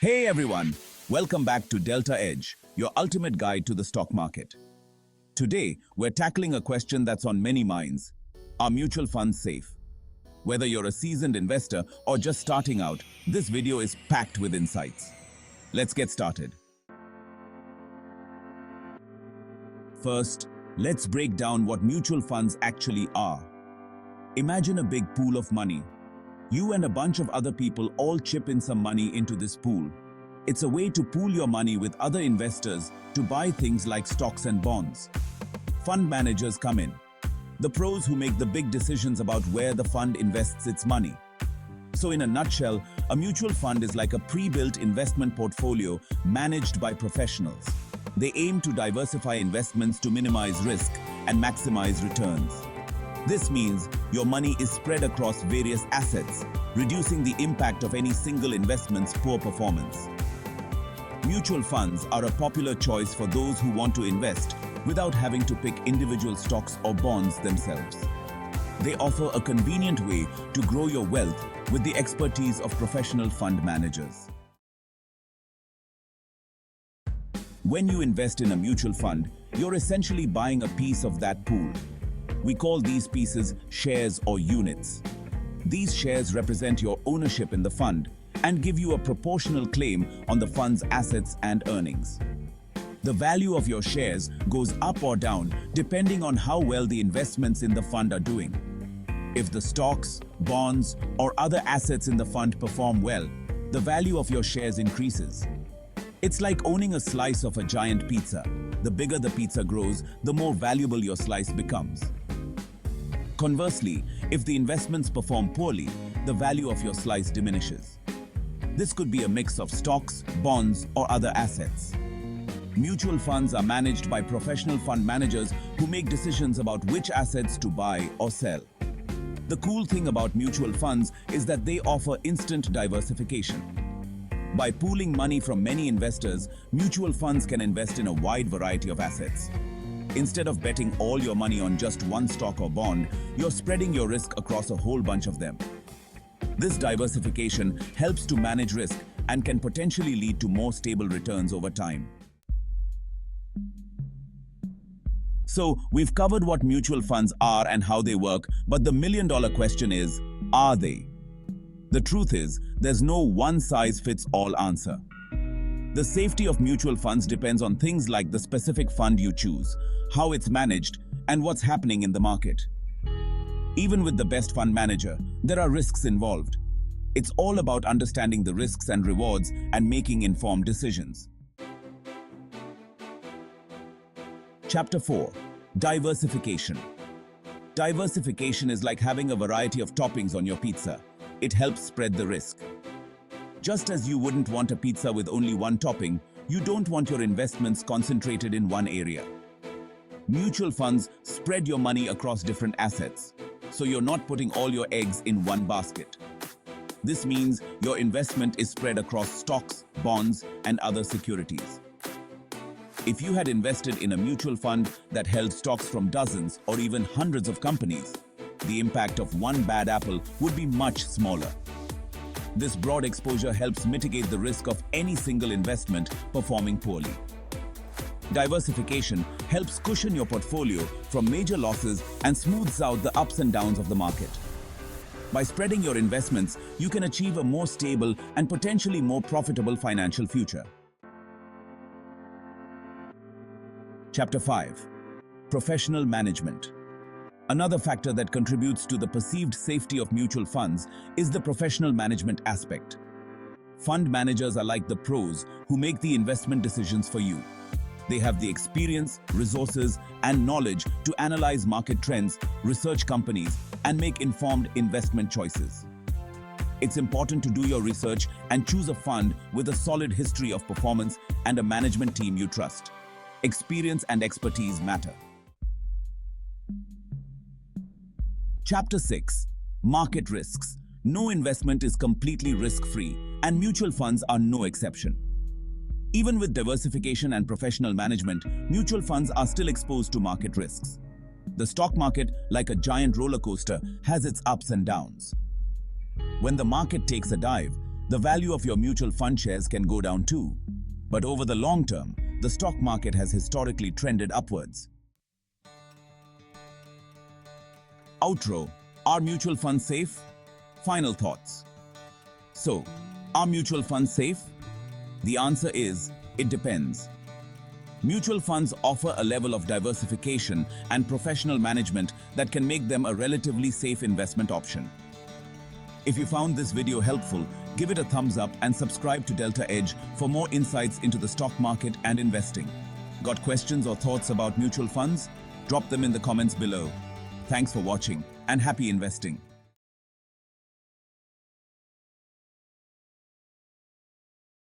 Hey everyone, welcome back to Delta Edge, your ultimate guide to the stock market. Today, we're tackling a question that's on many minds. Are mutual funds safe? Whether you're a seasoned investor or just starting out, this video is packed with insights. Let's get started. First, let's break down what mutual funds actually are. Imagine a big pool of money. You and a bunch of other people all chip in some money into this pool. It's a way to pool your money with other investors to buy things like stocks and bonds. Fund managers come in, the pros who make the big decisions about where the fund invests its money. So in a nutshell, a mutual fund is like a pre-built investment portfolio managed by professionals. They aim to diversify investments to minimize risk and maximize returns. This means your money is spread across various assets, reducing the impact of any single investment's poor performance. Mutual funds are a popular choice for those who want to invest without having to pick individual stocks or bonds themselves. They offer a convenient way to grow your wealth with the expertise of professional fund managers. When you invest in a mutual fund, you're essentially buying a piece of that pool. We call these pieces shares or units. These shares represent your ownership in the fund and give you a proportional claim on the fund's assets and earnings. The value of your shares goes up or down depending on how well the investments in the fund are doing. If the stocks, bonds, or other assets in the fund perform well, the value of your shares increases. It's like owning a slice of a giant pizza. The bigger the pizza grows, the more valuable your slice becomes. Conversely, if the investments perform poorly, the value of your slice diminishes. This could be a mix of stocks, bonds, or other assets. Mutual funds are managed by professional fund managers who make decisions about which assets to buy or sell. The cool thing about mutual funds is that they offer instant diversification. By pooling money from many investors, mutual funds can invest in a wide variety of assets. Instead of betting all your money on just one stock or bond, you're spreading your risk across a whole bunch of them. This diversification helps to manage risk and can potentially lead to more stable returns over time. So, we've covered what mutual funds are and how they work, but the million-dollar question is, are they? The truth is, there's no one-size-fits-all answer. The safety of mutual funds depends on things like the specific fund you choose, how it's managed, and what's happening in the market. Even with the best fund manager, there are risks involved. It's all about understanding the risks and rewards and making informed decisions. Chapter 4. Diversification. Diversification is like having a variety of toppings on your pizza. It helps spread the risk. Just as you wouldn't want a pizza with only one topping, you don't want your investments concentrated in one area. Mutual funds spread your money across different assets, so you're not putting all your eggs in one basket. This means your investment is spread across stocks, bonds, and other securities. If you had invested in a mutual fund that held stocks from dozens or even hundreds of companies, the impact of one bad apple would be much smaller. This broad exposure helps mitigate the risk of any single investment performing poorly. Diversification helps cushion your portfolio from major losses and smooths out the ups and downs of the market. By spreading your investments, you can achieve a more stable and potentially more profitable financial future. Chapter 5. Professional management. Another factor that contributes to the perceived safety of mutual funds is the professional management aspect. Fund managers are like the pros who make the investment decisions for you. They have the experience, resources, and knowledge to analyze market trends, research companies, and make informed investment choices. It's important to do your research and choose a fund with a solid history of performance and a management team you trust. Experience and expertise matter. Chapter 6. Market risks. No investment is completely risk-free, and mutual funds are no exception. Even with diversification and professional management, mutual funds are still exposed to market risks. The stock market, like a giant roller coaster, has its ups and downs. When the market takes a dive, the value of your mutual fund shares can go down too. But over the long term, the stock market has historically trended upwards. Outro. Are mutual funds safe? Final thoughts. So, are mutual funds safe? The answer is, it depends. Mutual funds offer a level of diversification and professional management that can make them a relatively safe investment option. If you found this video helpful, give it a thumbs up and subscribe to Delta Edge for more insights into the stock market and investing. Got questions or thoughts about mutual funds? Drop them in the comments below. Thanks for watching and happy investing.